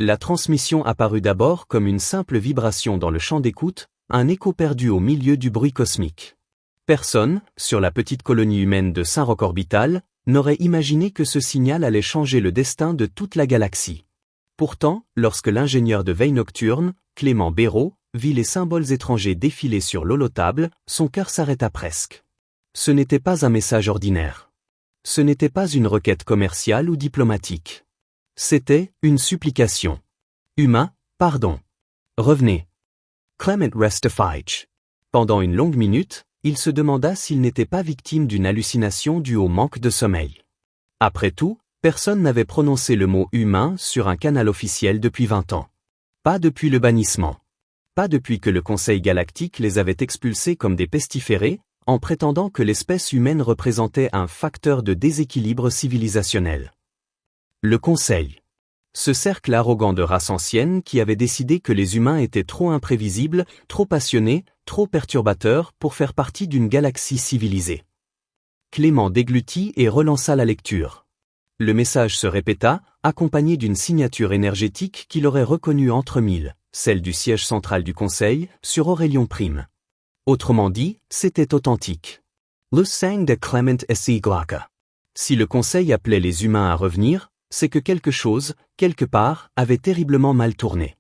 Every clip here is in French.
La transmission apparut d'abord comme une simple vibration dans le champ d'écoute, un écho perdu au milieu du bruit cosmique. Personne, sur la petite colonie humaine de Saint-Roch orbital, n'aurait imaginé que ce signal allait changer le destin de toute la galaxie. Pourtant, lorsque l'ingénieur de veille nocturne, Clément Béraud, vit les symboles étrangers défiler sur l'holotable, son cœur s'arrêta presque. Ce n'était pas un message ordinaire. Ce n'était pas une requête commerciale ou diplomatique. C'était une supplication. Humain, pardon. Revenez. Clement Restifige. Pendant une longue minute, il se demanda s'il n'était pas victime d'une hallucination due au manque de sommeil. Après tout, personne n'avait prononcé le mot humain sur un canal officiel depuis 20 ans. Pas depuis le bannissement. Pas depuis que le Conseil galactique les avait expulsés comme des pestiférés, en prétendant que l'espèce humaine représentait un facteur de déséquilibre civilisationnel. Le Conseil. Ce cercle arrogant de race ancienne qui avait décidé que les humains étaient trop imprévisibles, trop passionnés, trop perturbateurs pour faire partie d'une galaxie civilisée. Clément déglutit et relança la lecture. Le message se répéta, accompagné d'une signature énergétique qu'il aurait reconnue entre mille, celle du siège central du Conseil, sur Aurelion Prime. Autrement dit, c'était authentique. Le sang de Clement S. Glocke. Si le Conseil appelait les humains à revenir, c'est que quelque chose, quelque part, avait terriblement mal tourné.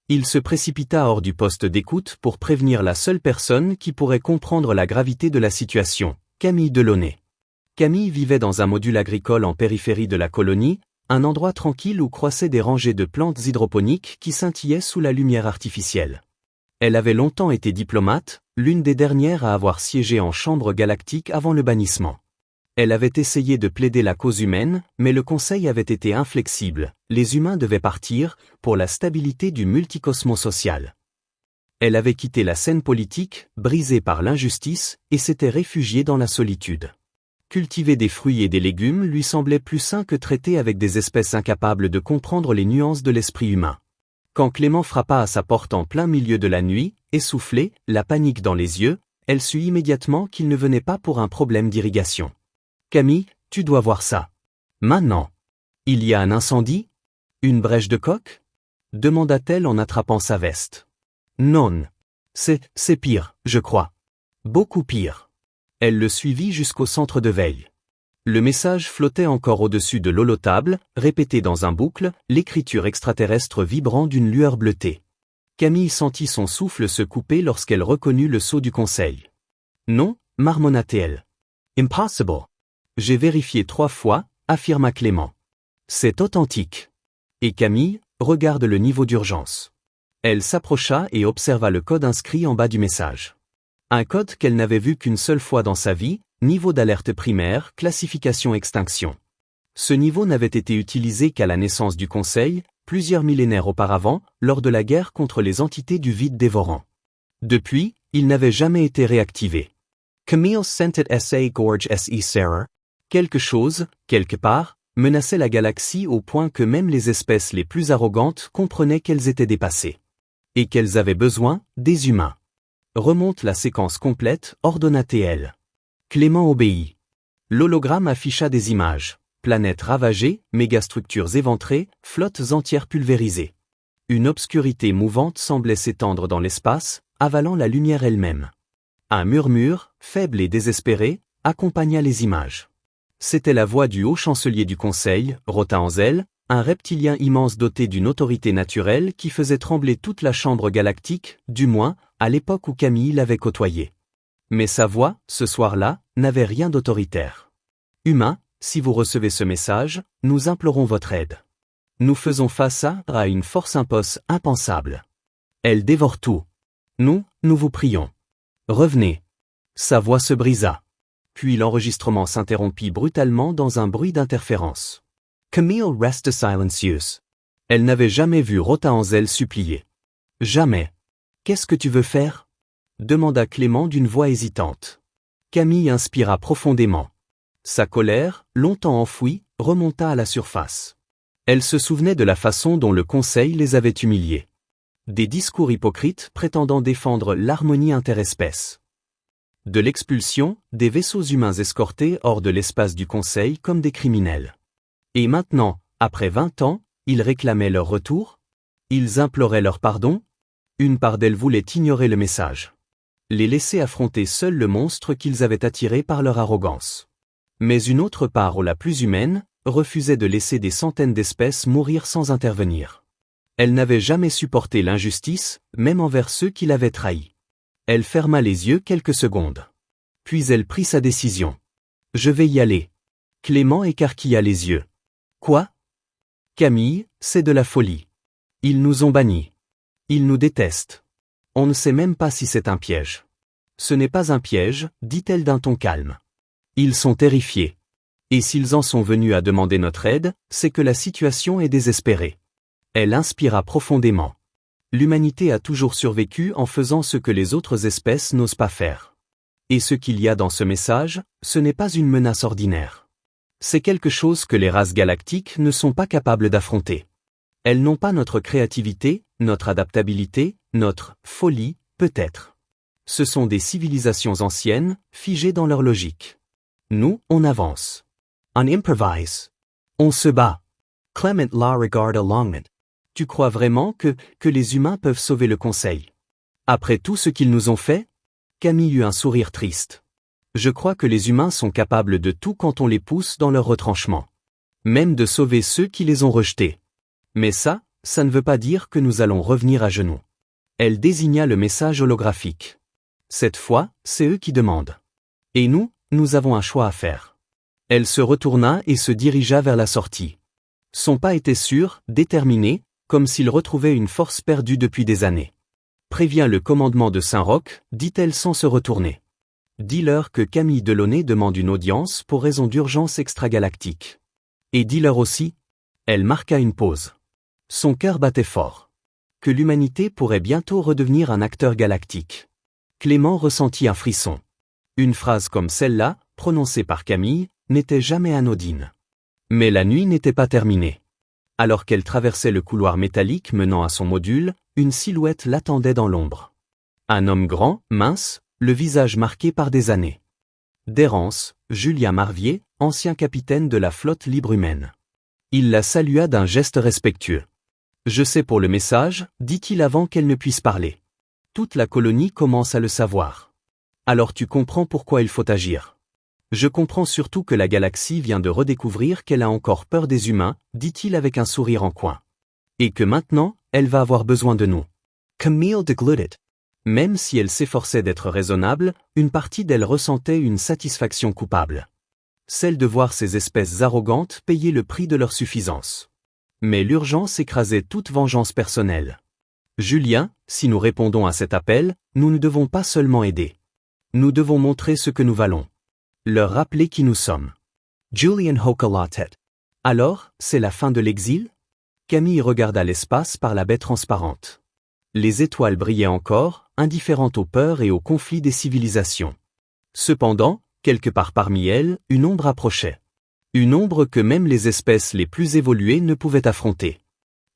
Il se précipita hors du poste d'écoute pour prévenir la seule personne qui pourrait comprendre la gravité de la situation, Camille Delaunay. Camille vivait dans un module agricole en périphérie de la colonie, un endroit tranquille où croissaient des rangées de plantes hydroponiques qui scintillaient sous la lumière artificielle. Elle avait longtemps été diplomate, l'une des dernières à avoir siégé en chambre galactique avant le bannissement. Elle avait essayé de plaider la cause humaine, mais le Conseil avait été inflexible, les humains devaient partir, pour la stabilité du multicosmos social. Elle avait quitté la scène politique, brisée par l'injustice, et s'était réfugiée dans la solitude. Cultiver des fruits et des légumes lui semblait plus sain que traiter avec des espèces incapables de comprendre les nuances de l'esprit humain. Quand Clément frappa à sa porte en plein milieu de la nuit, essoufflée, la panique dans les yeux, elle sut immédiatement qu'il ne venait pas pour un problème d'irrigation. « Camille, tu dois voir ça. Maintenant. Il y a un incendie? Une brèche de coke ?» demanda-t-elle en attrapant sa veste. « Non. C'est pire, je crois. Beaucoup pire. » Elle le suivit jusqu'au centre de veille. Le message flottait encore au-dessus de l'holotable, répété dans un boucle, l'écriture extraterrestre vibrant d'une lueur bleutée. Camille sentit son souffle se couper lorsqu'elle reconnut le sceau du Conseil. « Non, marmonna-t-elle. Impossible. J'ai vérifié 3 fois, affirma Clément. C'est authentique. Et Camille, regarde le niveau d'urgence. Elle s'approcha et observa le code inscrit en bas du message. Un code qu'elle n'avait vu qu'une seule fois dans sa vie, niveau d'alerte primaire, classification extinction. Ce niveau n'avait été utilisé qu'à la naissance du Conseil, plusieurs millénaires auparavant, lors de la guerre contre les entités du vide dévorant. Depuis, il n'avait jamais été réactivé. Camille sentit sa gorge se serrer. Quelque chose, quelque part, menaçait la galaxie au point que même les espèces les plus arrogantes comprenaient qu'elles étaient dépassées. Et qu'elles avaient besoin des humains. Remonte la séquence complète, ordonna-t-elle. Clément obéit. L'hologramme afficha des images. Planètes ravagées, mégastructures éventrées, flottes entières pulvérisées. Une obscurité mouvante semblait s'étendre dans l'espace, avalant la lumière elle-même. Un murmure, faible et désespéré, accompagna les images. C'était la voix du haut chancelier du Conseil, Rothaenzel, un reptilien immense doté d'une autorité naturelle qui faisait trembler toute la chambre galactique, du moins, à l'époque où Camille l'avait côtoyé. Mais sa voix, ce soir-là, n'avait rien d'autoritaire. « Humains, si vous recevez ce message, nous implorons votre aide. Nous faisons face à une force impensable. Elle dévore tout. Nous vous prions. Revenez. » Sa voix se brisa. Puis l'enregistrement s'interrompit brutalement dans un bruit d'interférence. Camille resta silencieuse. Elle n'avait jamais vu Rothaenzel supplier. Jamais. « Qu'est-ce que tu veux faire ?» demanda Clément d'une voix hésitante. Camille inspira profondément. Sa colère, longtemps enfouie, remonta à la surface. Elle se souvenait de la façon dont le Conseil les avait humiliés. Des discours hypocrites prétendant défendre l'harmonie interespèce. De l'expulsion, des vaisseaux humains escortés hors de l'espace du Conseil comme des criminels. Et maintenant, après 20 ans, ils réclamaient leur retour? Ils imploraient leur pardon? Une part d'elles voulait ignorer le message. Les laisser affronter seuls le monstre qu'ils avaient attiré par leur arrogance. Mais une autre part, la plus humaine, refusait de laisser des centaines d'espèces mourir sans intervenir. Elle n'avait jamais supporté l'injustice, même envers ceux qui l'avaient trahi. Elle ferma les yeux quelques secondes. Puis elle prit sa décision. « Je vais y aller. » Clément écarquilla les yeux. « Quoi? Camille, c'est de la folie. Ils nous ont bannis. Ils nous détestent. On ne sait même pas si c'est un piège. » « Ce n'est pas un piège, dit-elle d'un ton calme. Ils sont terrifiés. Et s'ils en sont venus à demander notre aide, c'est que la situation est désespérée. Elle inspira profondément. L'humanité a toujours survécu en faisant ce que les autres espèces n'osent pas faire. Et ce qu'il y a dans ce message, ce n'est pas une menace ordinaire. C'est quelque chose que les races galactiques ne sont pas capables d'affronter. Elles n'ont pas notre créativité, notre adaptabilité, notre folie, peut-être. Ce sont des civilisations anciennes, figées dans leur logique. Nous, on avance. On improvise. On se bat. Clement la regarda longuement. Tu crois vraiment que les humains peuvent sauver le Conseil? Après tout ce qu'ils nous ont fait? Camille eut un sourire triste. Je crois que les humains sont capables de tout quand on les pousse dans leur retranchement. Même de sauver ceux qui les ont rejetés. Mais ça ne veut pas dire que nous allons revenir à genoux. Elle désigna le message holographique. Cette fois, c'est eux qui demandent. Et nous avons un choix à faire. Elle se retourna et se dirigea vers la sortie. Son pas était sûr, déterminé, comme s'il retrouvait une force perdue depuis des années. Préviens le commandement de Saint-Roch, dit-elle sans se retourner. Dis-leur que Camille Delaunay demande une audience pour raison d'urgence extragalactique. Et dis-leur aussi. Elle marqua une pause. Son cœur battait fort. Que l'humanité pourrait bientôt redevenir un acteur galactique. Clément ressentit un frisson. Une phrase comme celle-là, prononcée par Camille, n'était jamais anodine. Mais la nuit n'était pas terminée. Alors qu'elle traversait le couloir métallique menant à son module, une silhouette l'attendait dans l'ombre. Un homme grand, mince, le visage marqué par des années. D'errance, Julien Marvier, ancien capitaine de la flotte libre humaine. Il la salua d'un geste respectueux. « Je sais pour le message, dit-il avant qu'elle ne puisse parler. Toute la colonie commence à le savoir. Alors tu comprends pourquoi il faut agir. Je comprends surtout que la galaxie vient de redécouvrir qu'elle a encore peur des humains, dit-il avec un sourire en coin. Et que maintenant, elle va avoir besoin de nous. » Camille déglutit. Même si elle s'efforçait d'être raisonnable, une partie d'elle ressentait une satisfaction coupable. Celle de voir ces espèces arrogantes payer le prix de leur suffisance. Mais l'urgence écrasait toute vengeance personnelle. Julien, si nous répondons à cet appel, nous ne devons pas seulement aider. Nous devons montrer ce que nous valons. Leur rappeler qui nous sommes. Julian hocha la tête. Alors, c'est la fin de l'exil? Camille regarda l'espace par la baie transparente. Les étoiles brillaient encore, indifférentes aux peurs et aux conflits des civilisations. Cependant, quelque part parmi elles, une ombre approchait. Une ombre que même les espèces les plus évoluées ne pouvaient affronter.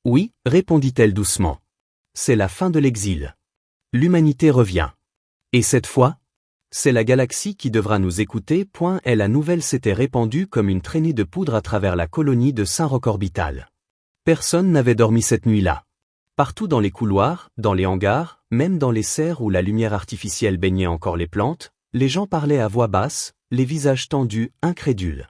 Oui, répondit-elle doucement. C'est la fin de l'exil. L'humanité revient. Et cette fois, c'est la galaxie qui devra nous écouter. Et la nouvelle s'était répandue comme une traînée de poudre à travers la colonie de Saint-Roch orbital. Personne n'avait dormi cette nuit-là. Partout dans les couloirs, dans les hangars, même dans les serres où la lumière artificielle baignait encore les plantes, les gens parlaient à voix basse, les visages tendus, incrédules.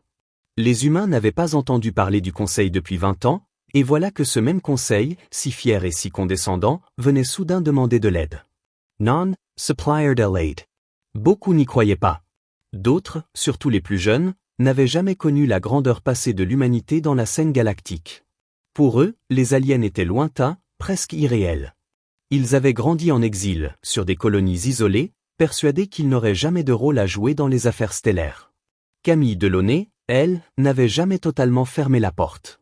Les humains n'avaient pas entendu parler du Conseil depuis 20 ans, et voilà que ce même Conseil, si fier et si condescendant, venait soudain demander de l'aide. Non, supplier de l'aide. Beaucoup n'y croyaient pas. D'autres, surtout les plus jeunes, n'avaient jamais connu la grandeur passée de l'humanité dans la scène galactique. Pour eux, les aliens étaient lointains, presque irréels. Ils avaient grandi en exil, sur des colonies isolées, persuadés qu'ils n'auraient jamais de rôle à jouer dans les affaires stellaires. Camille Delaunay, elle, n'avait jamais totalement fermé la porte.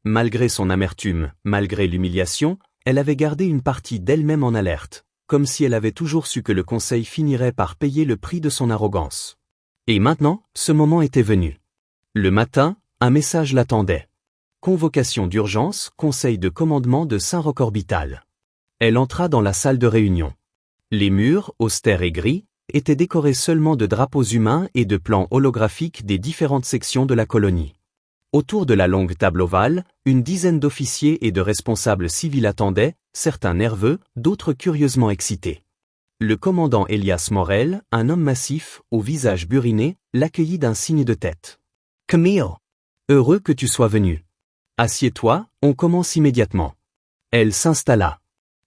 Malgré son amertume, malgré l'humiliation, elle avait gardé une partie d'elle-même en alerte, comme si elle avait toujours su que le Conseil finirait par payer le prix de son arrogance. Et maintenant, ce moment était venu. Le matin, un message l'attendait. Convocation d'urgence, Conseil de commandement de Saint-Roch orbital. Elle entra dans la salle de réunion. Les murs, austères et gris, étaient décorés seulement de drapeaux humains et de plans holographiques des différentes sections de la colonie. Autour de la longue table ovale, une dizaine d'officiers et de responsables civils attendaient, certains nerveux, d'autres curieusement excités. Le commandant Elias Morel, un homme massif, au visage buriné, l'accueillit d'un signe de tête. « Camille! Heureux que tu sois venu. Assieds-toi, on commence immédiatement. » Elle s'installa.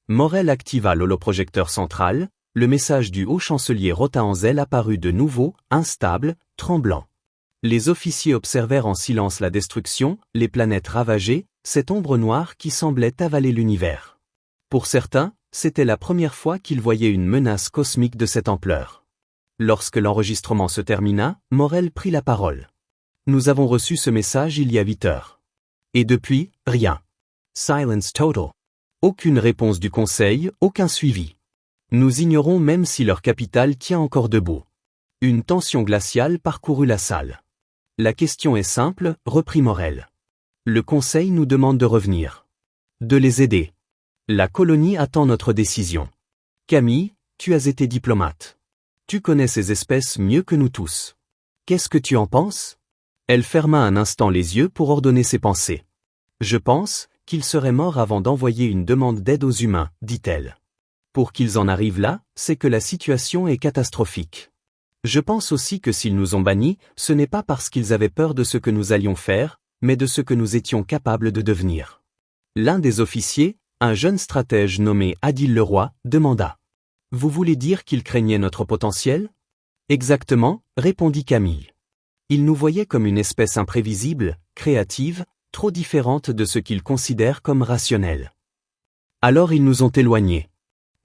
Morel activa l'holoprojecteur central, le message du haut-chancelier Rotahanzel apparut de nouveau, instable, tremblant. Les officiers observèrent en silence la destruction, les planètes ravagées, cette ombre noire qui semblait avaler l'univers. Pour certains, c'était la première fois qu'ils voyaient une menace cosmique de cette ampleur. Lorsque l'enregistrement se termina, Morel prit la parole. « Nous avons reçu ce message il y a 8 heures. Et depuis, rien. Silence total. Aucune réponse du Conseil, aucun suivi. Nous ignorons même si leur capitale tient encore debout. » Une tension glaciale parcourut la salle. « La question est simple, reprit Morel. Le Conseil nous demande de revenir. De les aider. La colonie attend notre décision. Camille, tu as été diplomate. Tu connais ces espèces mieux que nous tous. Qu'est-ce que tu en penses ?» Elle ferma un instant les yeux pour ordonner ses pensées. « Je pense qu'ils seraient morts avant d'envoyer une demande d'aide aux humains, dit-elle. Pour qu'ils en arrivent là, c'est que la situation est catastrophique. Je pense aussi que s'ils nous ont bannis, ce n'est pas parce qu'ils avaient peur de ce que nous allions faire, mais de ce que nous étions capables de devenir. » L'un des officiers, un jeune stratège nommé Adil Leroy, demanda. « Vous voulez dire qu'ils craignaient notre potentiel ?» « Exactement, répondit Camille. Ils nous voyaient comme une espèce imprévisible, créative, trop différente de ce qu'ils considèrent comme rationnel. Alors ils nous ont éloignés.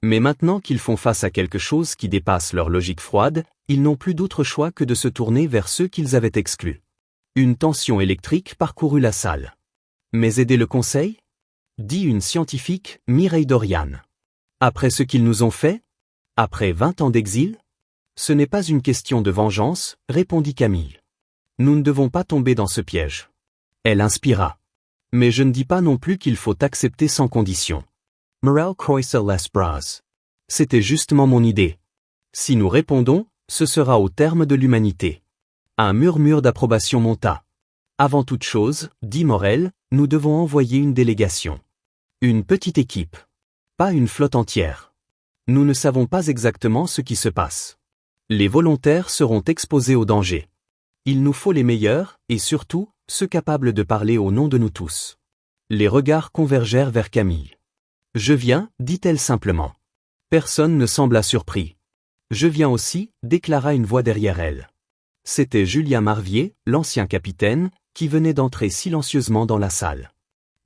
Mais maintenant qu'ils font face à quelque chose qui dépasse leur logique froide, ils n'ont plus d'autre choix que de se tourner vers ceux qu'ils avaient exclus. » Une tension électrique parcourut la salle. « Mais aider le Conseil ?» dit une scientifique, Mireille Dorian. « Après ce qu'ils nous ont fait ? Après 20 ans d'exil ? Ce n'est pas une question de vengeance, répondit Camille. Nous ne devons pas tomber dans ce piège. » Elle inspira. « Mais je ne dis pas non plus qu'il faut accepter sans condition. Morel croisa les bras. C'était justement mon idée. Si nous répondons, ce sera au terme de l'humanité. » Un murmure d'approbation monta. « Avant toute chose, dit Morel, nous devons envoyer une délégation. Une petite équipe. Pas une flotte entière. Nous ne savons pas exactement ce qui se passe. Les volontaires seront exposés au danger. Il nous faut les meilleurs, et surtout, ceux capables de parler au nom de nous tous. » Les regards convergèrent vers Camille. « Je viens, dit-elle simplement. Personne ne sembla surpris. « Je viens aussi, déclara une voix derrière elle. C'était Julien Marvier, l'ancien capitaine, qui venait d'entrer silencieusement dans la salle.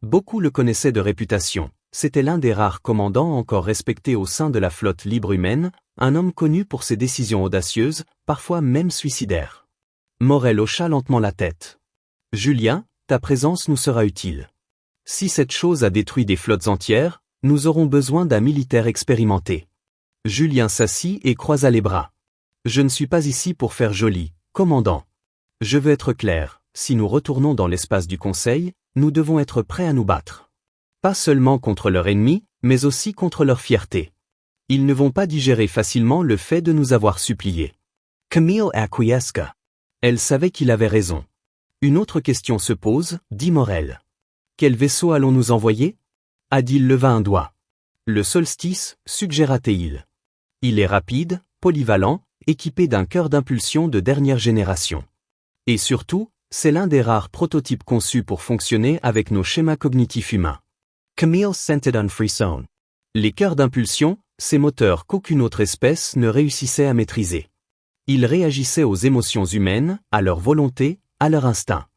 Beaucoup le connaissaient de réputation. C'était l'un des rares commandants encore respectés au sein de la flotte libre humaine, un homme connu pour ses décisions audacieuses, parfois même suicidaires. Morel hocha lentement la tête. « Julien, ta présence nous sera utile. Si cette chose a détruit des flottes entières, nous aurons besoin d'un militaire expérimenté. » Julien s'assit et croisa les bras. « Je ne suis pas ici pour faire joli, commandant. Je veux être clair, si nous retournons dans l'espace du Conseil, nous devons être prêts à nous battre. Pas seulement contre leur ennemi, mais aussi contre leur fierté. Ils ne vont pas digérer facilement le fait de nous avoir suppliés. » Camille acquiesça. Elle savait qu'il avait raison. « Une autre question se pose, dit Morel. Quel vaisseau allons-nous envoyer ?» Adil leva un doigt. « Le Solstice, suggéra-t-il. Il est rapide, polyvalent, équipé d'un cœur d'impulsion de dernière génération. Et surtout, c'est l'un des rares prototypes conçus pour fonctionner avec nos schémas cognitifs humains. » Camille sentait un frisson. Les cœurs d'impulsion, ces moteurs qu'aucune autre espèce ne réussissait à maîtriser. Ils réagissaient aux émotions humaines, à leur volonté, à leur instinct.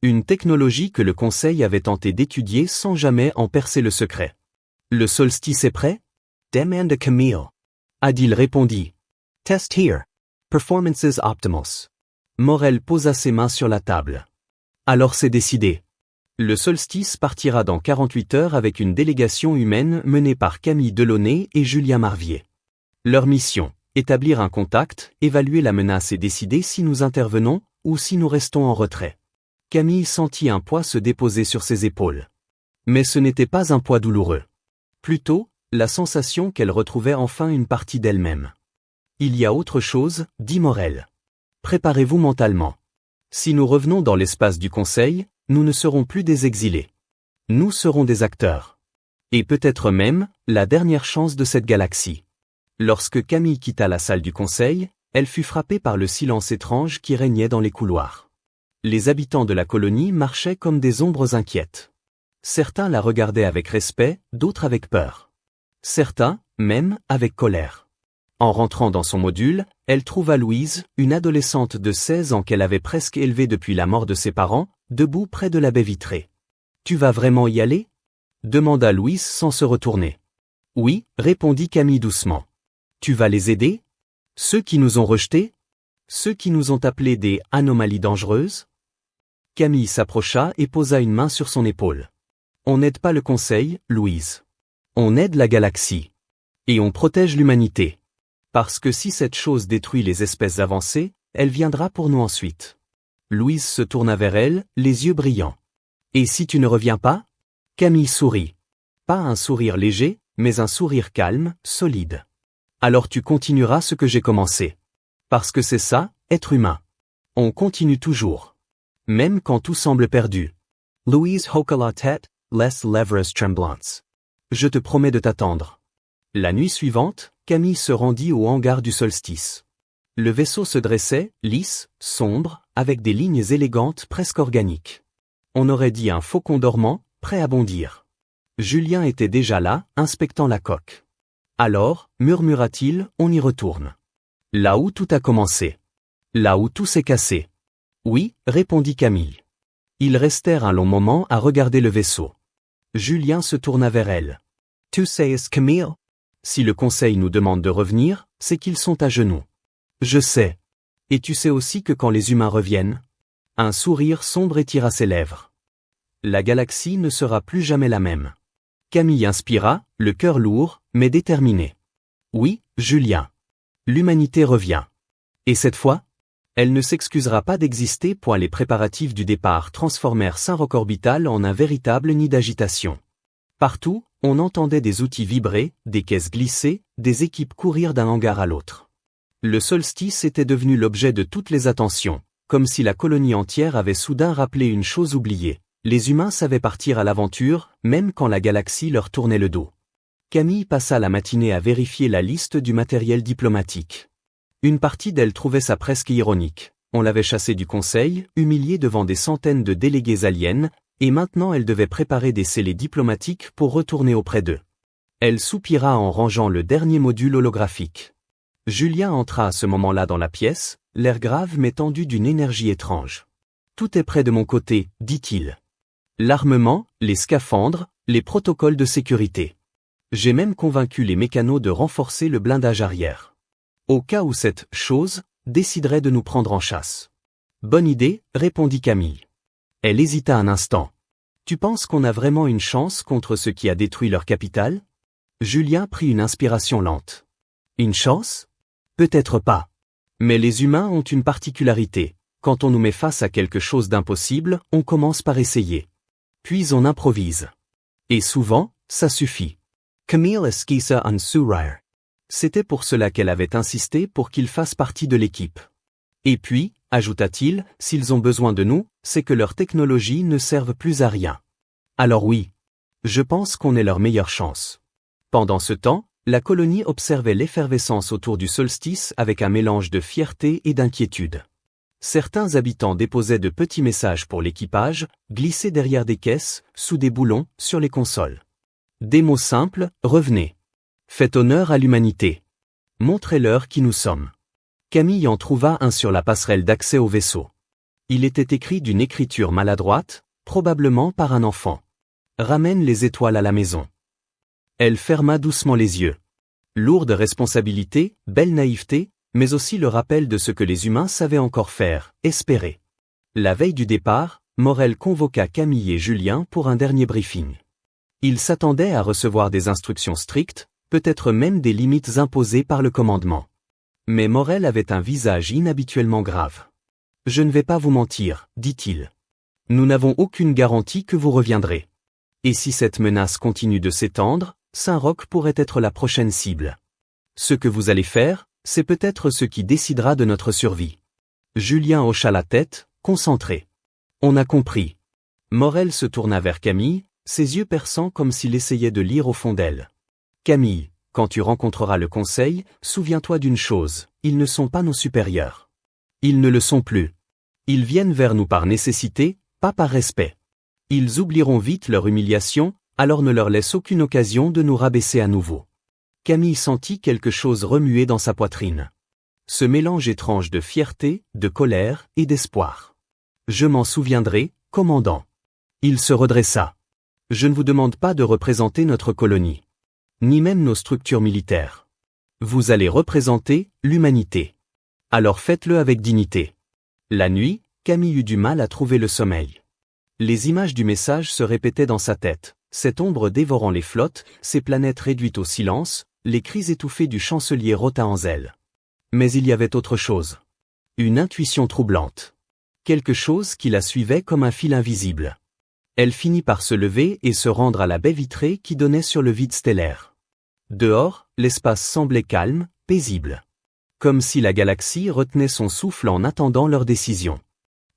Une technologie que le Conseil avait tenté d'étudier sans jamais en percer le secret. « Le solstice est prêt ?» demanda Camille. Adil répondit. « Test here. Performances optimals. » Morel posa ses mains sur la table. « Alors c'est décidé. Le solstice partira dans 48 heures avec une délégation humaine menée par Camille Delaunay et Julien Marvier. Leur mission, établir un contact, évaluer la menace et décider si nous intervenons ou si nous restons en retrait. » Camille sentit un poids se déposer sur ses épaules. Mais ce n'était pas un poids douloureux. Plutôt, la sensation qu'elle retrouvait enfin une partie d'elle-même. « Il y a autre chose, dit Morel. Préparez-vous mentalement. Si nous revenons dans l'espace du Conseil, nous ne serons plus des exilés. Nous serons des acteurs. Et peut-être même, la dernière chance de cette galaxie. Lorsque Camille quitta la salle du conseil, elle fut frappée par le silence étrange qui régnait dans les couloirs. Les habitants de la colonie marchaient comme des ombres inquiètes. Certains la regardaient avec respect, d'autres avec peur. Certains, même, avec colère. En rentrant dans son module, elle trouva Louise, une adolescente de 16 ans qu'elle avait presque élevée depuis la mort de ses parents, debout près de la baie vitrée. « Tu vas vraiment y aller ?» demanda Louise sans se retourner. « Oui, » répondit Camille doucement. « Tu vas les aider ? Ceux qui nous ont rejetés ? Ceux qui nous ont appelés des « anomalies dangereuses ?» Camille s'approcha et posa une main sur son épaule. « On n'aide pas le conseil, Louise. On aide la galaxie. Et on protège l'humanité. Parce que si cette chose détruit les espèces avancées, elle viendra pour nous ensuite. » Louise se tourna vers elle, les yeux brillants. « Et si tu ne reviens pas ?» Camille sourit. Pas un sourire léger, mais un sourire calme, solide. « Alors tu continueras ce que j'ai commencé. Parce que c'est ça, être humain. On continue toujours. Même quand tout semble perdu. » Louise hocha la tête, les lèvres tremblantes. « Je te promets de t'attendre. » La nuit suivante, Camille se rendit au hangar du solstice. Le vaisseau se dressait, lisse, sombre, avec des lignes élégantes presque organiques. On aurait dit un faucon dormant, prêt à bondir. Julien était déjà là, inspectant la coque. « Alors, murmura-t-il, on y retourne. Là où tout a commencé. Là où tout s'est cassé. » « Oui, » répondit Camille. Ils restèrent un long moment à regarder le vaisseau. Julien se tourna vers elle. « Tu sais, Camille ? Si le conseil nous demande de revenir, c'est qu'ils sont à genoux. »« Je sais. Et tu sais aussi que quand les humains reviennent ?» Un sourire sombre étira ses lèvres. « La galaxie ne sera plus jamais la même. » Camille inspira, le cœur lourd, mais déterminé. « Oui, Julien. L'humanité revient. Et cette fois ? Elle ne s'excusera pas d'exister. » Les préparatifs du départ transformèrent Saint-Roch Orbital en un véritable nid d'agitation. Partout, on entendait des outils vibrer, des caisses glisser, des équipes courir d'un hangar à l'autre. Le solstice était devenu l'objet de toutes les attentions, comme si la colonie entière avait soudain rappelé une chose oubliée. Les humains savaient partir à l'aventure, même quand la galaxie leur tournait le dos. Camille passa la matinée à vérifier la liste du matériel diplomatique. Une partie d'elle trouvait ça presque ironique. On l'avait chassée du conseil, humiliée devant des centaines de délégués aliens, et maintenant elle devait préparer des scellés diplomatiques pour retourner auprès d'eux. Elle soupira en rangeant le dernier module holographique. Julien entra à ce moment-là dans la pièce, l'air grave mais tendu d'une énergie étrange. « Tout est prêt de mon côté, » dit-il. « L'armement, les scaphandres, les protocoles de sécurité. J'ai même convaincu les mécanos de renforcer le blindage arrière. Au cas où cette « chose » déciderait de nous prendre en chasse. »« Bonne idée, » répondit Camille. Elle hésita un instant. « Tu penses qu'on a vraiment une chance contre ce qui a détruit leur capitale ?» Julien prit une inspiration lente. « Une chance ? Peut-être pas. Mais les humains ont une particularité. Quand on nous met face à quelque chose d'impossible, on commence par essayer. Puis on improvise. Et souvent, ça suffit. » Camille esquissa un sourire. C'était pour cela qu'elle avait insisté pour qu'ils fassent partie de l'équipe. Et puis, ajouta-t-il, s'ils ont besoin de nous, c'est que leurs technologies ne servent plus à rien. Alors oui. Je pense qu'on est leur meilleure chance. Pendant ce temps, la colonie observait l'effervescence autour du solstice avec un mélange de fierté et d'inquiétude. Certains habitants déposaient de petits messages pour l'équipage, glissés derrière des caisses, sous des boulons, sur les consoles. Des mots simples, revenez. Faites honneur à l'humanité. Montrez-leur qui nous sommes. Camille en trouva un sur la passerelle d'accès au vaisseau. Il était écrit d'une écriture maladroite, probablement par un enfant. Ramène les étoiles à la maison. Elle ferma doucement les yeux. Lourde responsabilité, belle naïveté, mais aussi le rappel de ce que les humains savaient encore faire, espérer. La veille du départ, Morel convoqua Camille et Julien pour un dernier briefing. Ils s'attendaient à recevoir des instructions strictes, peut-être même des limites imposées par le commandement. Mais Morel avait un visage inhabituellement grave. « Je ne vais pas vous mentir, » dit-il. « Nous n'avons aucune garantie que vous reviendrez. Et si cette menace continue de s'étendre, Saint-Roch pourrait être la prochaine cible. Ce que vous allez faire, c'est peut-être ce qui décidera de notre survie. » Julien hocha la tête, concentré. « On a compris. Morel se tourna vers Camille, ses yeux perçants comme s'il essayait de lire au fond d'elle. Camille, quand tu rencontreras le conseil, souviens-toi d'une chose, ils ne sont pas nos supérieurs. Ils ne le sont plus. Ils viennent vers nous par nécessité, pas par respect. Ils oublieront vite leur humiliation, alors ne leur laisse aucune occasion de nous rabaisser à nouveau. Camille sentit quelque chose remuer dans sa poitrine. Ce mélange étrange de fierté, de colère et d'espoir. Je m'en souviendrai, commandant. Il se redressa. Je ne vous demande pas de représenter notre colonie. Ni même nos structures militaires. Vous allez représenter l'humanité. Alors faites-le avec dignité. La nuit, Camille eut du mal à trouver le sommeil. Les images du message se répétaient dans sa tête, cette ombre dévorant les flottes, ces planètes réduites au silence, les cris étouffés du chancelier Rota en zèle. Mais il y avait autre chose. Une intuition troublante. Quelque chose qui la suivait comme un fil invisible. Elle finit par se lever et se rendre à la baie vitrée qui donnait sur le vide stellaire. Dehors, l'espace semblait calme, paisible. Comme si la galaxie retenait son souffle en attendant leur décision.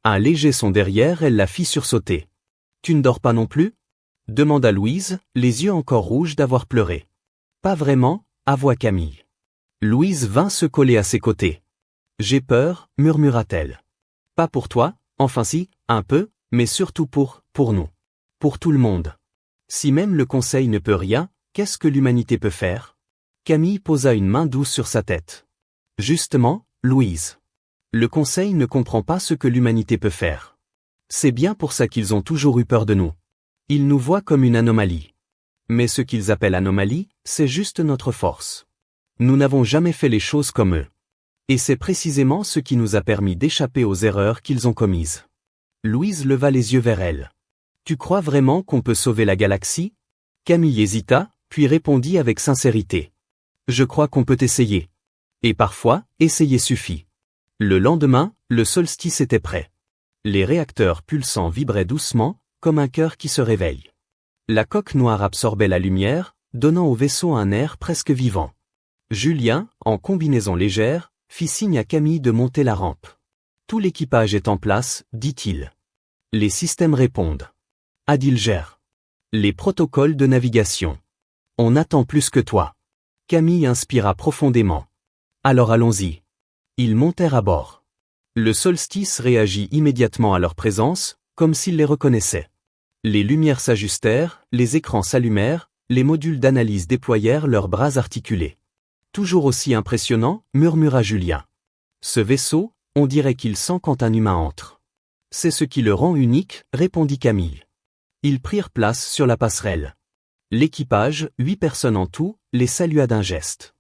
Un léger son derrière, elle la fit sursauter. « Tu ne dors pas non plus ?» demanda Louise, les yeux encore rouges d'avoir pleuré. « Pas vraiment » avoua Camille. Louise vint se coller à ses côtés. « J'ai peur » murmura-t-elle. « Pas pour toi, enfin si, un peu, mais surtout pour nous. Pour tout le monde. Si même le Conseil ne peut rien, qu'est-ce que l'humanité peut faire ?» Camille posa une main douce sur sa tête. « Justement, Louise. Le Conseil ne comprend pas ce que l'humanité peut faire. C'est bien pour ça qu'ils ont toujours eu peur de nous. Ils nous voient comme une anomalie. Mais ce qu'ils appellent anomalie, c'est juste notre force. Nous n'avons jamais fait les choses comme eux. Et c'est précisément ce qui nous a permis d'échapper aux erreurs qu'ils ont commises. » Louise leva les yeux vers elle. « Tu crois vraiment qu'on peut sauver la galaxie ?» Camille hésita, puis répondit avec sincérité. « Je crois qu'on peut essayer. Et parfois, essayer suffit. » Le lendemain, le solstice était prêt. Les réacteurs pulsants vibraient doucement, comme un cœur qui se réveille. La coque noire absorbait la lumière, donnant au vaisseau un air presque vivant. Julien, en combinaison légère, fit signe à Camille de monter la rampe. « Tout l'équipage est en place, dit-il. Les systèmes répondent. Adil gère. Les protocoles de navigation. On attend plus que toi. » Camille inspira profondément. « Alors allons-y. » Ils montèrent à bord. Le solstice réagit immédiatement à leur présence, comme s'il les reconnaissait. Les lumières s'ajustèrent, les écrans s'allumèrent, les modules d'analyse déployèrent leurs bras articulés. « Toujours aussi impressionnant, murmura Julien. Ce vaisseau, on dirait qu'il sent quand un humain entre. »« C'est ce qui le rend unique, répondit Camille. Ils prirent place sur la passerelle. L'équipage, 8 personnes en tout, les salua d'un geste.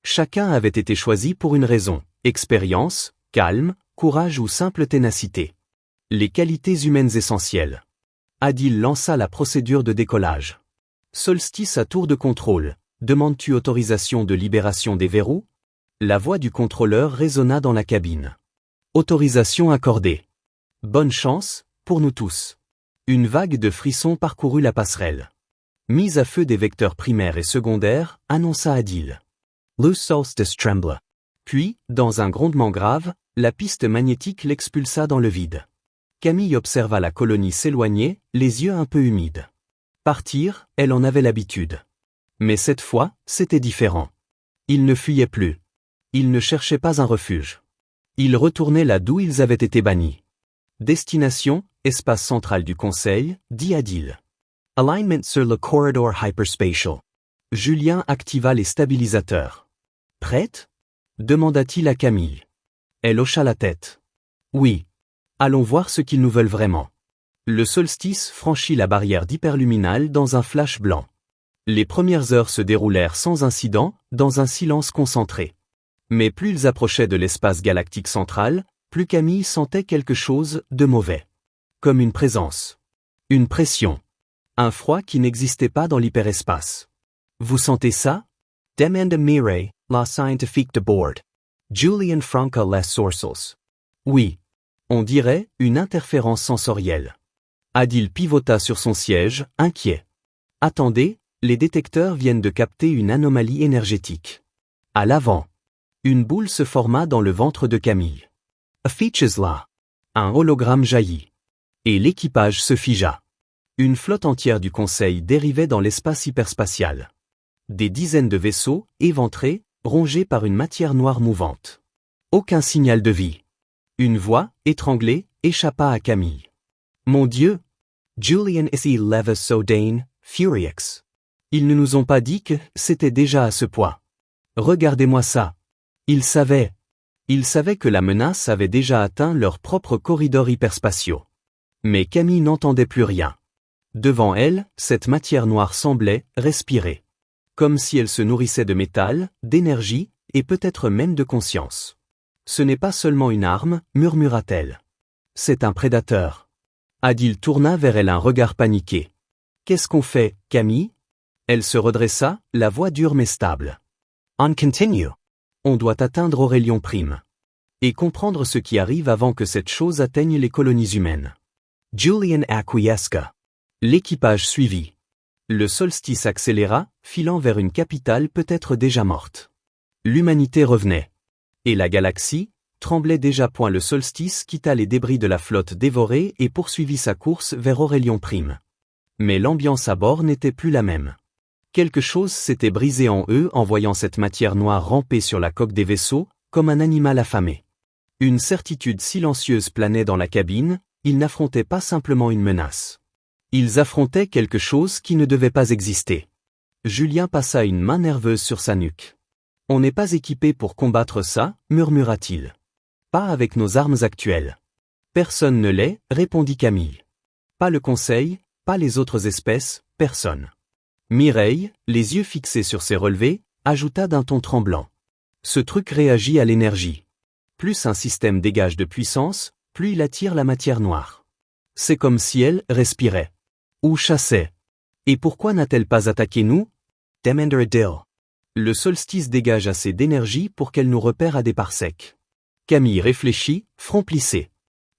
Chacun avait été choisi pour une raison, expérience, calme, courage ou simple ténacité. Les qualités humaines essentielles. Adil lança la procédure de décollage. Solstice à tour de contrôle, demandes-tu autorisation de libération des verrous ? La voix du contrôleur résonna dans la cabine. Autorisation accordée. Bonne chance, pour nous tous. Une vague de frissons parcourut la passerelle. Mise à feu des vecteurs primaires et secondaires, annonça Adil. Le solstice tremble. Puis, dans un grondement grave, la piste magnétique l'expulsa dans le vide. Camille observa la colonie s'éloigner, les yeux un peu humides. Partir, elle en avait l'habitude. Mais cette fois, c'était différent. Ils ne fuyaient plus. Ils ne cherchaient pas un refuge. Ils retournaient là d'où ils avaient été bannis. Destination, espace central du Conseil, dit Adil. Alignment sur le corridor hyperspatial. Julien activa les stabilisateurs. Prête ? demanda-t-il à Camille. Elle hocha la tête. Oui. Allons voir ce qu'ils nous veulent vraiment. Le solstice franchit la barrière d'hyperluminal dans un flash blanc. Les premières heures se déroulèrent sans incident, dans un silence concentré. Mais plus ils approchaient de l'espace galactique central, plus Camille sentait quelque chose de mauvais. Comme une présence. Une pression. Un froid qui n'existait pas dans l'hyperespace. Vous sentez ça ? Demanda Mireille, la scientifique de bord. Julian Franca les sources. Oui. On dirait une interférence sensorielle. Adil pivota sur son siège, inquiet. Attendez, les détecteurs viennent de capter une anomalie énergétique. À l'avant. Une boule se forma dans le ventre de Camille. A features là. Un hologramme jaillit. Et l'équipage se figea. Une flotte entière du Conseil dérivait dans l'espace hyperspatial. Des dizaines de vaisseaux, éventrés, rongés par une matière noire mouvante. Aucun signal de vie. Une voix, étranglée, échappa à Camille. Mon Dieu! Julian is lever Sodane, Furiex. Ils ne nous ont pas dit que c'était déjà à ce point. Regardez-moi ça. Ils savaient. Ils savaient que la menace avait déjà atteint leurs propres corridors hyperspatiaux. Mais Camille n'entendait plus rien. Devant elle, cette matière noire semblait respirer. Comme si elle se nourrissait de métal, d'énergie, et peut-être même de conscience. Ce n'est pas seulement une arme, murmura-t-elle. C'est un prédateur. Adil tourna vers elle un regard paniqué. Qu'est-ce qu'on fait, Camille? Elle se redressa, la voix dure mais stable. On continue. On doit atteindre Aurelion Prime. Et comprendre ce qui arrive avant que cette chose atteigne les colonies humaines. Julian acquiesca. L'équipage suivit. Le solstice accéléra, filant vers une capitale peut-être déjà morte. L'humanité revenait. Et la galaxie tremblait déjà point le solstice quitta les débris de la flotte dévorée et poursuivit sa course vers Aurelion Prime. Mais l'ambiance à bord n'était plus la même. Quelque chose s'était brisé en eux en voyant cette matière noire ramper sur la coque des vaisseaux, comme un animal affamé. Une certitude silencieuse planait dans la cabine, ils n'affrontaient pas simplement une menace. Ils affrontaient quelque chose qui ne devait pas exister. Julien passa une main nerveuse sur sa nuque. On n'est pas équipé pour combattre ça, murmura-t-il. Pas avec nos armes actuelles. Personne ne l'est, répondit Camille. Pas le Conseil, pas les autres espèces, personne. Mireille, les yeux fixés sur ses relevés, ajouta d'un ton tremblant. Ce truc réagit à l'énergie. Plus un système dégage de puissance, plus il attire la matière noire. C'est comme si elle respirait. Ou chassait. Et pourquoi n'a-t-elle pas attaqué nous? Demandera Dill. Le solstice dégage assez d'énergie pour qu'elle nous repère à des parsecs. Camille réfléchit, front plissé.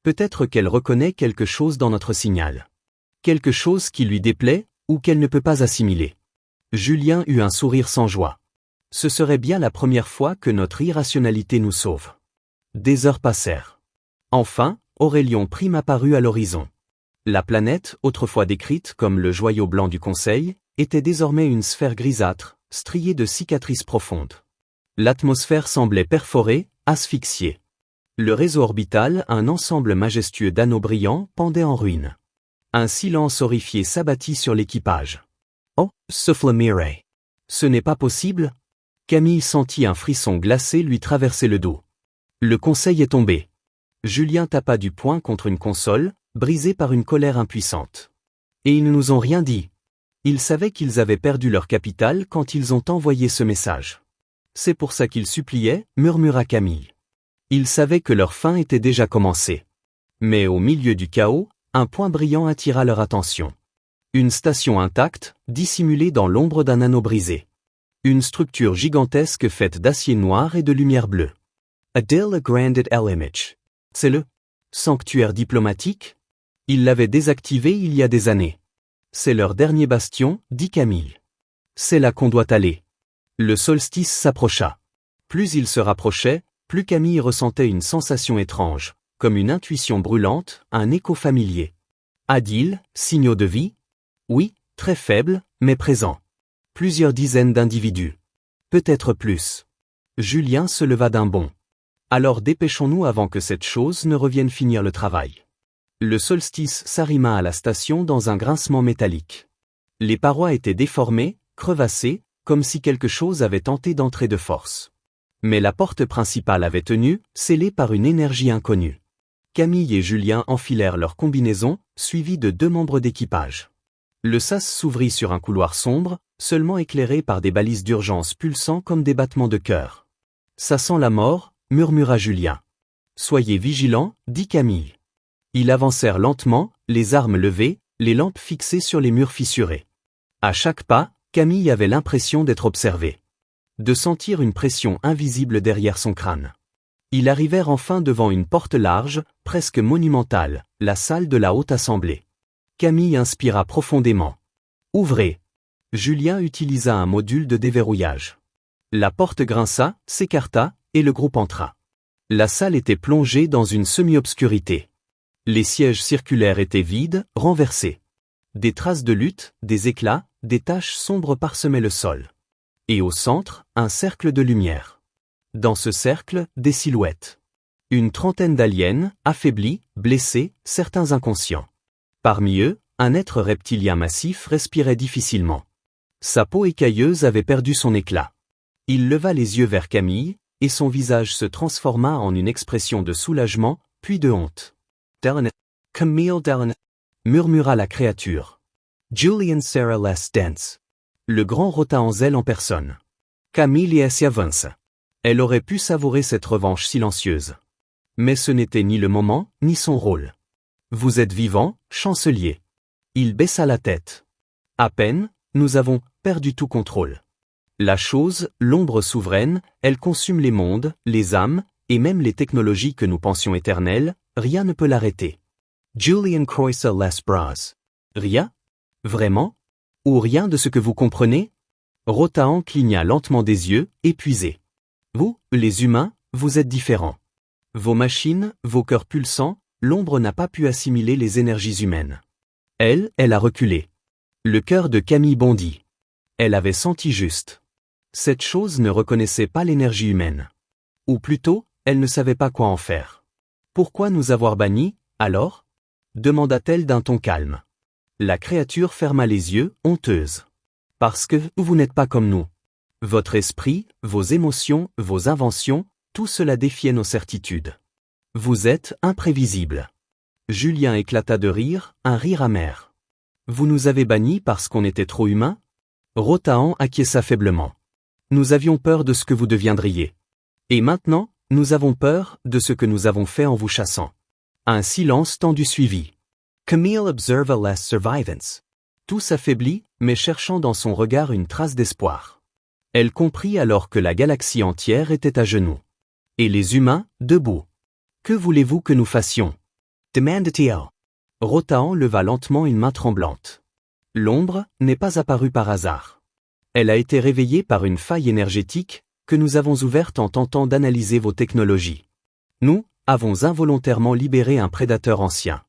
Peut-être qu'elle reconnaît quelque chose dans notre signal. Quelque chose qui lui déplaît, ou qu'elle ne peut pas assimiler. Julien eut un sourire sans joie. Ce serait bien la première fois que notre irrationalité nous sauve. Des heures passèrent. Enfin, Aurelion Prime apparut à l'horizon. La planète, autrefois décrite comme le joyau blanc du Conseil, était désormais une sphère grisâtre, striée de cicatrices profondes. L'atmosphère semblait perforée, asphyxiée. Le réseau orbital, un ensemble majestueux d'anneaux brillants, pendait en ruine. Un silence horrifié s'abattit sur l'équipage. Oh, souffla Mireille. Ce n'est pas possible? Camille sentit un frisson glacé lui traverser le dos. Le Conseil est tombé. Julien tapa du poing contre une console, brisée par une colère impuissante. Et ils ne nous ont rien dit. Ils savaient qu'ils avaient perdu leur capitale quand ils ont envoyé ce message. C'est pour ça qu'ils suppliaient, murmura Camille. Ils savaient que leur fin était déjà commencée. Mais au milieu du chaos, un point brillant attira leur attention. Une station intacte, dissimulée dans l'ombre d'un anneau brisé. Une structure gigantesque faite d'acier noir et de lumière bleue. Adil Granded Image. C'est le sanctuaire diplomatique? Ils l'avaient désactivé il y a des années. C'est leur dernier bastion, dit Camille. C'est là qu'on doit aller. Le solstice s'approcha. Plus il se rapprochait, plus Camille ressentait une sensation étrange, comme une intuition brûlante, un écho familier. Adil, signaux de vie? Oui, très faible, mais présent. Plusieurs dizaines d'individus. Peut-être plus. Julien se leva d'un bond. Alors dépêchons-nous avant que cette chose ne revienne finir le travail. Le solstice s'arrima à la station dans un grincement métallique. Les parois étaient déformées, crevassées, comme si quelque chose avait tenté d'entrer de force. Mais la porte principale avait tenu, scellée par une énergie inconnue. Camille et Julien enfilèrent leur combinaison, suivis de 2 membres d'équipage. Le sas s'ouvrit sur un couloir sombre, seulement éclairé par des balises d'urgence pulsant comme des battements de cœur. Ça sent la mort, murmura Julien. Soyez vigilants, dit Camille. Ils avancèrent lentement, les armes levées, les lampes fixées sur les murs fissurés. À chaque pas, Camille avait l'impression d'être observé. De sentir une pression invisible derrière son crâne. Ils arrivèrent enfin devant une porte large, presque monumentale, la salle de la Haute Assemblée. Camille inspira profondément. « Ouvrez !» Julien utilisa un module de déverrouillage. La porte grinça, s'écarta, et le groupe entra. La salle était plongée dans une semi-obscurité. Les sièges circulaires étaient vides, renversés. Des traces de lutte, des éclats, des taches sombres parsemaient le sol. Et au centre, un cercle de lumière. Dans ce cercle, des silhouettes. Une trentaine d'aliens, affaiblis, blessés, certains inconscients. Parmi eux, un être reptilien massif respirait difficilement. Sa peau écailleuse avait perdu son éclat. Il leva les yeux vers Camille, et son visage se transforma en une expression de soulagement, puis de honte. Darren, Camille Darren, murmura la créature. Julian Sarah less dense. Le grand rota en zèle en personne. Camille avance. Elle aurait pu savourer cette revanche silencieuse. Mais ce n'était ni le moment, ni son rôle. Vous êtes vivant, chancelier. Il baissa la tête. À peine, nous avons perdu tout contrôle. La chose, l'ombre souveraine, elle consume les mondes, les âmes, et même les technologies que nous pensions éternelles, rien ne peut l'arrêter. Julian Croysa les bras. Rien? Vraiment? Ou rien de ce que vous comprenez? Rotaan cligna lentement des yeux, épuisé. Vous, les humains, vous êtes différents. Vos machines, vos cœurs pulsants, l'ombre n'a pas pu assimiler les énergies humaines. Elle a reculé. Le cœur de Camille bondit. Elle avait senti juste. Cette chose ne reconnaissait pas l'énergie humaine. Ou plutôt, elle ne savait pas quoi en faire. Pourquoi nous avoir bannis, alors? Demanda-t-elle d'un ton calme. La créature ferma les yeux, honteuse. Parce que vous n'êtes pas comme nous. Votre esprit, vos émotions, vos inventions, tout cela défiait nos certitudes. Vous êtes imprévisible. Julien éclata de rire, un rire amer. Vous nous avez bannis parce qu'on était trop humains? Rotaan acquiesça faiblement. Nous avions peur de ce que vous deviendriez. Et maintenant, nous avons peur de ce que nous avons fait en vous chassant. Un silence tendu suivit. Camille observa les survivants. Tout s'affaiblit, mais cherchant dans son regard une trace d'espoir. Elle comprit alors que la galaxie entière était à genoux. Et les humains, debout. Que voulez-vous que nous fassions? Demanda-t-il. Rotaan leva lentement une main tremblante. L'ombre n'est pas apparue par hasard. Elle a été réveillée par une faille énergétique que nous avons ouverte en tentant d'analyser vos technologies. Nous avons involontairement libéré un prédateur ancien.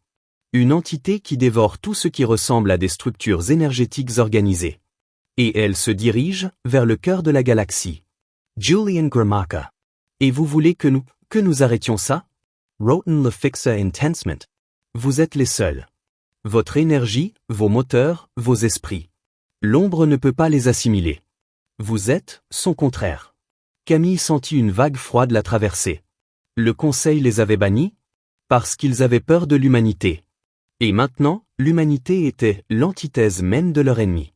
Une entité qui dévore tout ce qui ressemble à des structures énergétiques organisées. Et elle se dirige vers le cœur de la galaxie. Julian Gramaka. Et vous voulez que nous arrêtions ça? Rotan le fixa intensement. Vous êtes les seuls. Votre énergie, vos moteurs, vos esprits. L'ombre ne peut pas les assimiler. Vous êtes son contraire. Camille sentit une vague froide la traverser. Le Conseil les avait bannis? Parce qu'ils avaient peur de l'humanité. Et maintenant, l'humanité était l'antithèse même de leur ennemi.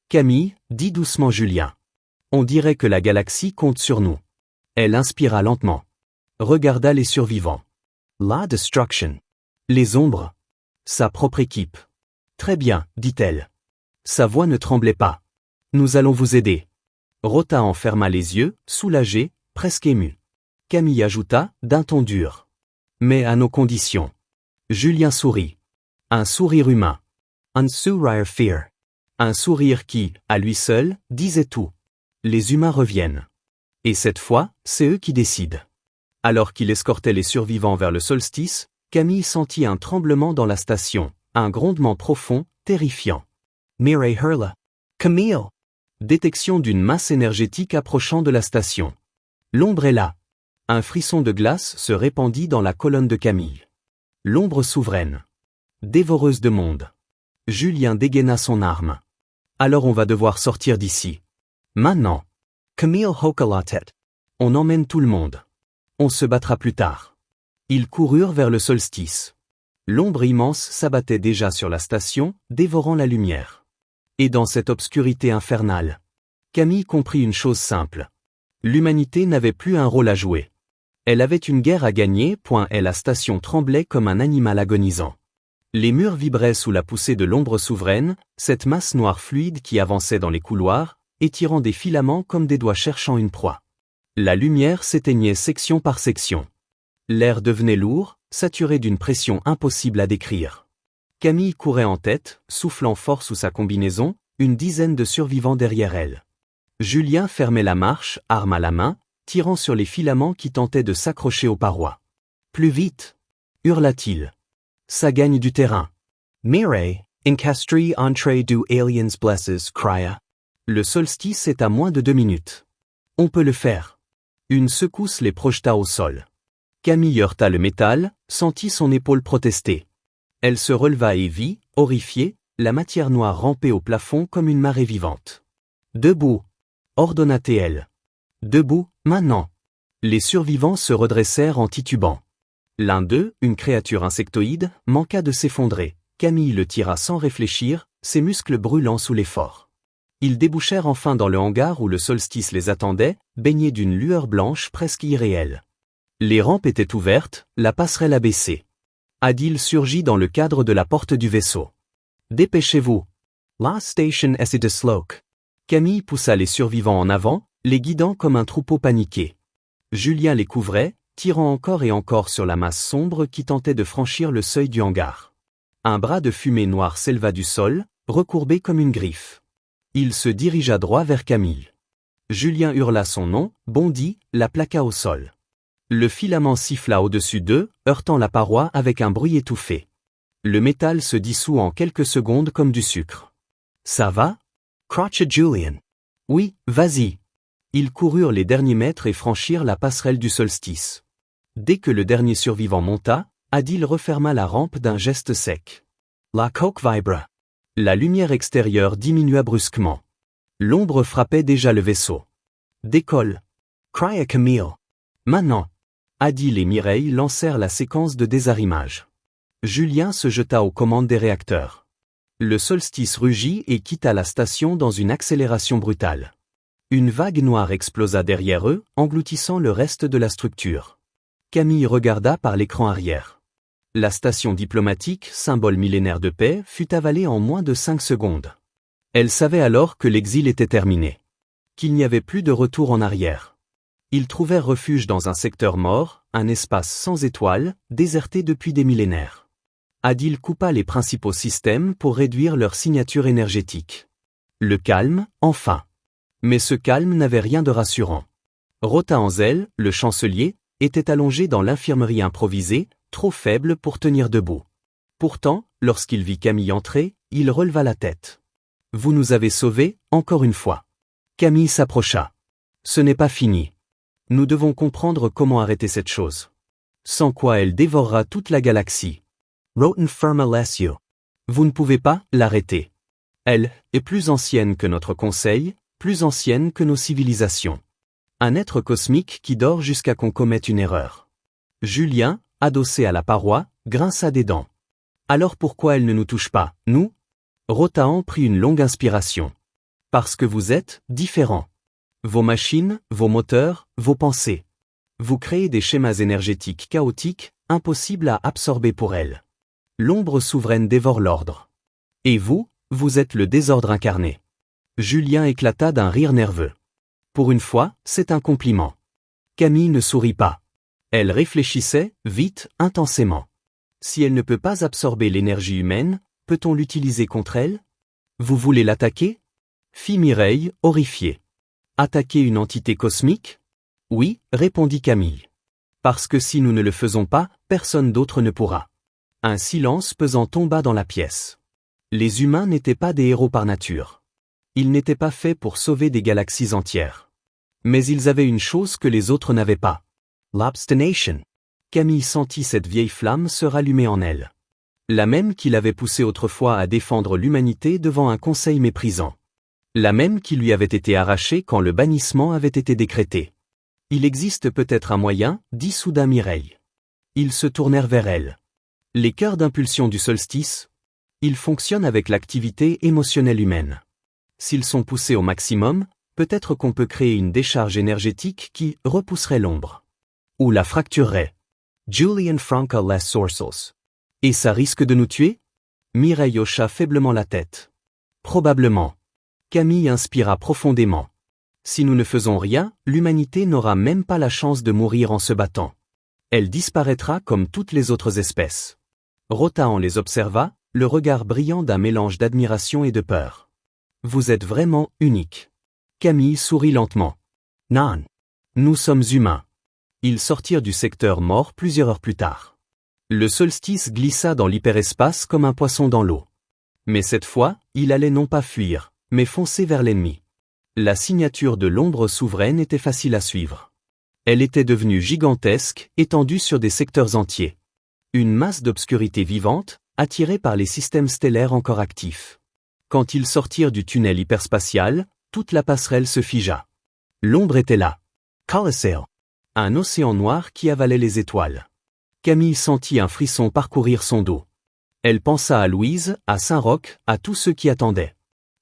Camille, dit doucement Julien. On dirait que la galaxie compte sur nous. Elle inspira lentement. Regarda les survivants. La destruction. Les ombres. Sa propre équipe. Très bien, dit-elle. Sa voix ne tremblait pas. Nous allons vous aider. Rotaan ferma les yeux, soulagé, presque ému. Camille ajouta, d'un ton dur. Mais à nos conditions. Julien sourit. Un sourire humain. Un sourire fear. Un sourire qui, à lui seul, disait tout. Les humains reviennent. Et cette fois, c'est eux qui décident. Alors qu'il escortait les survivants vers le solstice, Camille sentit un tremblement dans la station, un grondement profond, terrifiant. Mireille hurla. Camille! Détection d'une masse énergétique approchant de la station. L'ombre est là. Un frisson de glace se répandit dans la colonne de Camille. L'ombre souveraine. Dévoreuse de monde. Julien dégaina son arme. Alors on va devoir sortir d'ici. Maintenant. Camille hocha la tête. On emmène tout le monde. On se battra plus tard. Ils coururent vers le solstice. L'ombre immense s'abattait déjà sur la station, dévorant la lumière. Et dans cette obscurité infernale, Camille comprit une chose simple. L'humanité n'avait plus un rôle à jouer. Elle avait une guerre à gagner, et la station tremblait comme un animal agonisant. Les murs vibraient sous la poussée de l'ombre souveraine, cette masse noire fluide qui avançait dans les couloirs, étirant des filaments comme des doigts cherchant une proie. La lumière s'éteignait section par section. L'air devenait lourd, saturé d'une pression impossible à décrire. Camille courait en tête, soufflant fort sous sa combinaison, une dizaine de survivants derrière elle. Julien fermait la marche, arme à la main, tirant sur les filaments qui tentaient de s'accrocher aux parois. « Plus vite » hurla-t-il. Ça gagne du terrain. Mireille, incastri entre du aliens blesses, cria. Le solstice est à moins de 2 minutes. On peut le faire. Une secousse les projeta au sol. Camille heurta le métal, sentit son épaule protester. Elle se releva et vit, horrifiée, la matière noire ramper au plafond comme une marée vivante. Debout, ordonna-t-elle. Debout, maintenant. Les survivants se redressèrent en titubant. L'un d'eux, une créature insectoïde, manqua de s'effondrer. Camille le tira sans réfléchir, ses muscles brûlant sous l'effort. Ils débouchèrent enfin dans le hangar où le solstice les attendait, baignés d'une lueur blanche presque irréelle. Les rampes étaient ouvertes, la passerelle abaissée. Adil surgit dans le cadre de la porte du vaisseau. Dépêchez-vous. Last station est de Sloke. Camille poussa les survivants en avant, les guidant comme un troupeau paniqué. Julien les couvrait, tirant encore et encore sur la masse sombre qui tentait de franchir le seuil du hangar. Un bras de fumée noire s'éleva du sol, recourbé comme une griffe. Il se dirigea droit vers Camille. Julien hurla son nom, bondit, la plaqua au sol. Le filament siffla au-dessus d'eux, heurtant la paroi avec un bruit étouffé. Le métal se dissout en quelques secondes comme du sucre. Ça va? Crocha Julien. Oui, vas-y. Ils coururent les derniers mètres et franchirent la passerelle du solstice. Dès que le dernier survivant monta, Adil referma la rampe d'un geste sec. La coque vibra. La lumière extérieure diminua brusquement. L'ombre frappait déjà le vaisseau. Décolle. Cria Camille. Maintenant. Adil et Mireille lancèrent la séquence de désarrimage. Julien se jeta aux commandes des réacteurs. Le solstice rugit et quitta la station dans une accélération brutale. Une vague noire explosa derrière eux, engloutissant le reste de la structure. Camille regarda par l'écran arrière. La station diplomatique, symbole millénaire de paix, fut avalée en moins de 5 secondes. Elle savait alors que l'exil était terminé. Qu'il n'y avait plus de retour en arrière. Ils trouvèrent refuge dans un secteur mort, un espace sans étoiles, déserté depuis des millénaires. Adil coupa les principaux systèmes pour réduire leur signature énergétique. Le calme, enfin. Mais ce calme n'avait rien de rassurant. Rota Anzel, le chancelier, était allongé dans l'infirmerie improvisée, trop faible pour tenir debout. Pourtant, lorsqu'il vit Camille entrer, il releva la tête. « Vous nous avez sauvés, encore une fois. » Camille s'approcha. « Ce n'est pas fini. Nous devons comprendre comment arrêter cette chose. Sans quoi elle dévorera toute la galaxie. Roten ferma Lesio. Vous ne pouvez pas l'arrêter. Elle est plus ancienne que notre conseil, plus ancienne que nos civilisations. Un être cosmique qui dort jusqu'à qu'on commette une erreur. » Julien, adossé à la paroi, grinça des dents. « Alors pourquoi elle ne nous touche pas, nous ?» Rotaan prit une longue inspiration. « Parce que vous êtes différents. Vos machines, vos moteurs, vos pensées. Vous créez des schémas énergétiques chaotiques, impossibles à absorber pour elle. L'ombre souveraine dévore l'ordre. Et vous, vous êtes le désordre incarné. » Julien éclata d'un rire nerveux. Pour une fois, c'est un compliment. Camille ne sourit pas. Elle réfléchissait, vite, intensément. Si elle ne peut pas absorber l'énergie humaine, peut-on l'utiliser contre elle? Vous voulez l'attaquer? Fit Mireille, horrifiée. Attaquer une entité cosmique? Oui, répondit Camille. Parce que si nous ne le faisons pas, personne d'autre ne pourra. Un silence pesant tomba dans la pièce. Les humains n'étaient pas des héros par nature. Ils n'étaient pas faits pour sauver des galaxies entières. Mais ils avaient une chose que les autres n'avaient pas. L'obstination. Camille sentit cette vieille flamme se rallumer en elle. La même qui l'avait poussée autrefois à défendre l'humanité devant un conseil méprisant. La même qui lui avait été arrachée quand le bannissement avait été décrété. Il existe peut-être un moyen, dit soudain Mireille. Ils se tournèrent vers elle. Les cœurs d'impulsion du solstice, ils fonctionnent avec l'activité émotionnelle humaine. S'ils sont poussés au maximum, peut-être qu'on peut créer une décharge énergétique qui repousserait l'ombre. Ou la fracturerait. Julian Franca les sources. Et ça risque de nous tuer? Mireille hocha faiblement la tête. Probablement. Camille inspira profondément. Si nous ne faisons rien, l'humanité n'aura même pas la chance de mourir en se battant. Elle disparaîtra comme toutes les autres espèces. Rotaan les observa, le regard brillant d'un mélange d'admiration et de peur. Vous êtes vraiment unique. Camille sourit lentement. Non. Nous sommes humains. Ils sortirent du secteur mort plusieurs heures plus tard. Le solstice glissa dans l'hyperespace comme un poisson dans l'eau. Mais cette fois, il allait non pas fuir, mais foncer vers l'ennemi. La signature de l'ombre souveraine était facile à suivre. Elle était devenue gigantesque, étendue sur des secteurs entiers. Une masse d'obscurité vivante, attirée par les systèmes stellaires encore actifs. Quand ils sortirent du tunnel hyperspatial, toute la passerelle se figea. L'ombre était là. Colossal. Un océan noir qui avalait les étoiles. Camille sentit un frisson parcourir son dos. Elle pensa à Louise, à Saint-Roch, à tous ceux qui attendaient.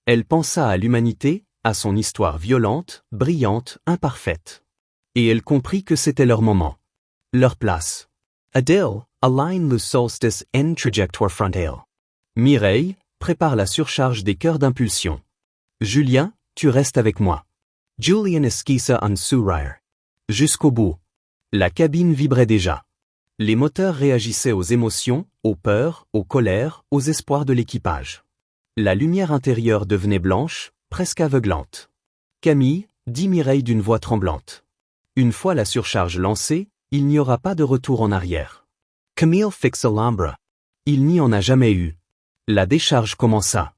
Elle pensa à l'humanité, à son histoire violente, brillante, imparfaite. Et elle comprit que c'était leur moment. Leur place. Adele, align le solstice en trajectoire frontale. Mireille, prépare la surcharge des cœurs d'impulsion. Julien, tu restes avec moi. Julian esquissa un sourire. Jusqu'au bout. La cabine vibrait déjà. Les moteurs réagissaient aux émotions, aux peurs, aux colères, aux espoirs de l'équipage. La lumière intérieure devenait blanche, presque aveuglante. Camille, dit Mireille d'une voix tremblante. Une fois la surcharge lancée, il n'y aura pas de retour en arrière. Camille fixa l'ombre. Il n'y en a jamais eu. La décharge commença.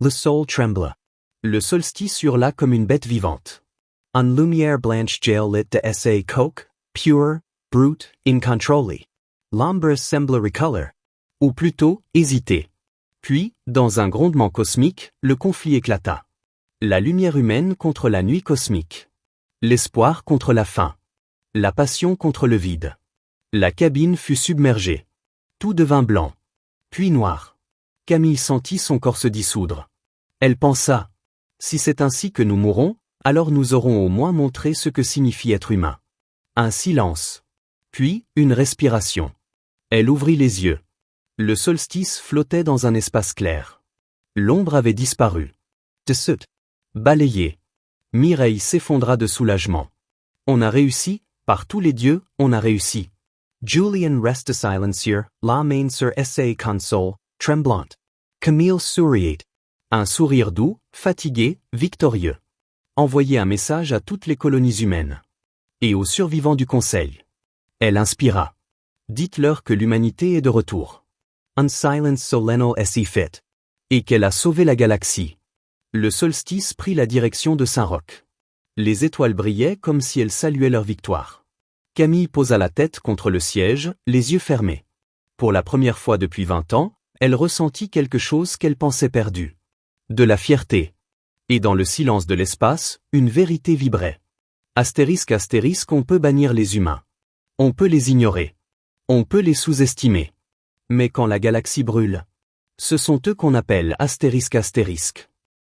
Le sol trembla. Le solstice hurla comme une bête vivante. Une lumière blanche jaillit de sa coque, pure, brute, incontrôlée. L'ombre semble reculer. Ou plutôt, hésiter. Puis, dans un grondement cosmique, le conflit éclata. La lumière humaine contre la nuit cosmique. L'espoir contre la faim. La passion contre le vide. La cabine fut submergée. Tout devint blanc. Puis noir. Camille sentit son corps se dissoudre. Elle pensa. Si c'est ainsi que nous mourrons, alors nous aurons au moins montré ce que signifie être humain. Un silence. Puis, une respiration. Elle ouvrit les yeux. Le solstice flottait dans un espace clair. L'ombre avait disparu. Tessut. Balayé. Mireille s'effondra de soulagement. On a réussi, par tous les dieux, on a réussi. Julian resta silencieux, la main sur sa console, tremblante. Camille souriait. Un sourire doux, fatigué, victorieux. Envoyait un message à toutes les colonies humaines. Et aux survivants du Conseil. Elle inspira. Dites-leur que l'humanité est de retour. Un silence solennel est fait. Et qu'elle a sauvé la galaxie. Le solstice prit la direction de Saint-Roch. Les étoiles brillaient comme si elles saluaient leur victoire. Camille posa la tête contre le siège, les yeux fermés. Pour la première fois depuis 20 ans, elle ressentit quelque chose qu'elle pensait perdu. De la fierté. Et dans le silence de l'espace, une vérité vibrait. Astérisque astérisque, on peut bannir les humains. On peut les ignorer. On peut les sous-estimer. Mais quand la galaxie brûle, ce sont eux qu'on appelle astérisque astérisque.